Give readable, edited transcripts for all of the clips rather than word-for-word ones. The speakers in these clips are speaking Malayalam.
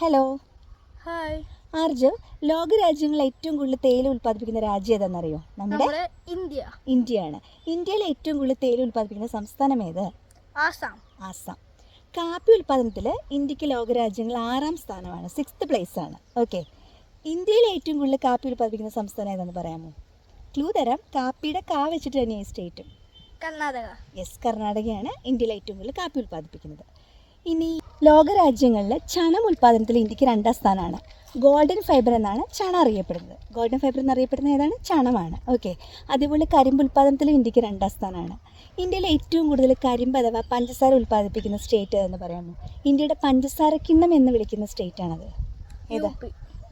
Hello hi. ആർജു, ലോകരാജ്യങ്ങളിൽ ഏറ്റവും കൂടുതൽ തേയില ഉൽപ്പാദിപ്പിക്കുന്ന രാജ്യം ഏതാണെന്നറിയോ? നമ്മുടെ ഇന്ത്യ. ഇന്ത്യയാണ്. ഇന്ത്യയിൽ ഏറ്റവും കൂടുതൽ തേയില ഉൽപ്പാദിപ്പിക്കുന്ന സംസ്ഥാനം ഏത്? ആസാം. ആസാം. കാപ്പി ഉൽപ്പാദനത്തിൽ ഇന്ത്യക്ക് ലോകരാജ്യങ്ങൾ 6ാം സ്ഥാനമാണ്, 6th പ്ലേസ് ആണ്. ഓക്കെ. ഇന്ത്യയിൽ ഏറ്റവും കൂടുതൽ കാപ്പി ഉൽപ്പാദിപ്പിക്കുന്ന സംസ്ഥാനം ഏതാണെന്ന് പറയാമോ? ക്ലൂ തരാം. കാപ്പിയുടെ കാ വെച്ചിട്ട് തന്നെയാണ് ഈ സ്റ്റേറ്റും. കർണാടക. യെസ്, കർണാടകയാണ് ഇന്ത്യയിൽ ഏറ്റവും കൂടുതൽ കാപ്പി ഉൽപ്പാദിപ്പിക്കുന്നത്. ഇനി ലോകരാജ്യങ്ങളിൽ ചണം ഉൽപ്പാദനത്തിൽ ഇന്ത്യക്ക് 2ാം സ്ഥാനമാണ്. ഗോൾഡൻ ഫൈബർ എന്നാണ് ചണം അറിയപ്പെടുന്നത്. ഗോൾഡൻ ഫൈബർ എന്നറിയപ്പെടുന്ന ഏതാണ്? ചണമാണ്. ഓക്കെ. അതേപോലെ കരിമ്പ് ഉൽപ്പാദനത്തിലും ഇന്ത്യക്ക് 2ാം സ്ഥാനമാണ്. ഇന്ത്യയിൽ ഏറ്റവും കൂടുതൽ കരിമ്പ് അഥവാ പഞ്ചസാര ഉൽപ്പാദിപ്പിക്കുന്ന സ്റ്റേറ്റ് എന്ന് പറയാമോ? ഇന്ത്യയുടെ പഞ്ചസാര കിണ്ണം എന്ന് വിളിക്കുന്ന സ്റ്റേറ്റാണത് ഏതാ?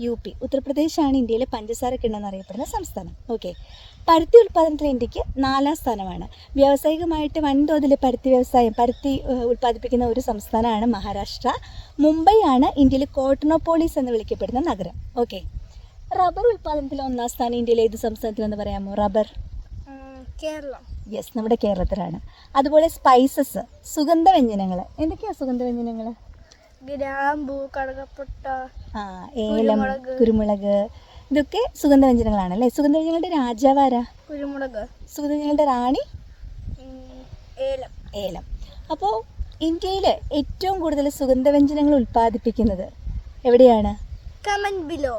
UP. ഉത്തർപ്രദേശാണ് ഇന്ത്യയിലെ പഞ്ചസാര കിണ്ണം എന്നറിയപ്പെടുന്ന സംസ്ഥാനം. ഓക്കെ. പരുത്തി ഉൽപ്പാദനത്തിൽ ഇന്ത്യക്ക് 4ാം സ്ഥാനമാണ്. വ്യാവസായികമായിട്ട് വൻതോതിൽ പരുത്തി ഉൽപ്പാദിപ്പിക്കുന്ന ഒരു സംസ്ഥാനമാണ് മഹാരാഷ്ട്ര. മുംബൈ ആണ് ഇന്ത്യയിൽ കോട്ടണോപോളിസ് എന്ന് വിളിക്കപ്പെടുന്ന നഗരം. ഓക്കെ. റബ്ബർ ഉൽപ്പാദനത്തിൽ 1ാം സ്ഥാനം ഇന്ത്യയിലെ ഏത് സംസ്ഥാനത്തിലെന്ന് പറയാമോ? റബ്ബർ കേരളം. യെസ്, നമ്മുടെ കേരളത്തിലാണ്. അതുപോലെ സ്പൈസസ്, സുഗന്ധവ്യഞ്ജനങ്ങൾ. എന്തൊക്കെയാണ് സുഗന്ധവ്യഞ്ജനങ്ങൾ? ഗ്രാമ്പൂ, കടകപ്പട്ട, ഏലം, കുരുമുളക്, ഇതൊക്കെ സുഗന്ധവ്യഞ്ജനങ്ങളാണ് അല്ലേ? സുഗന്ധവ്യഞ്ജനങ്ങളുടെ രാജാവാരാ? കുരുമുളക്. സുഗന്ധവ്യഞ്ജനങ്ങളുടെ റാണി? ഏലം. ഏലം. അപ്പോൾ ഇന്ത്യയിൽ ഏറ്റവും കൂടുതൽ സുഗന്ധവ്യഞ്ജനങ്ങൾ ഉൽപ്പാദിപ്പിക്കുന്നത് എവിടെയാണ്? Comment below.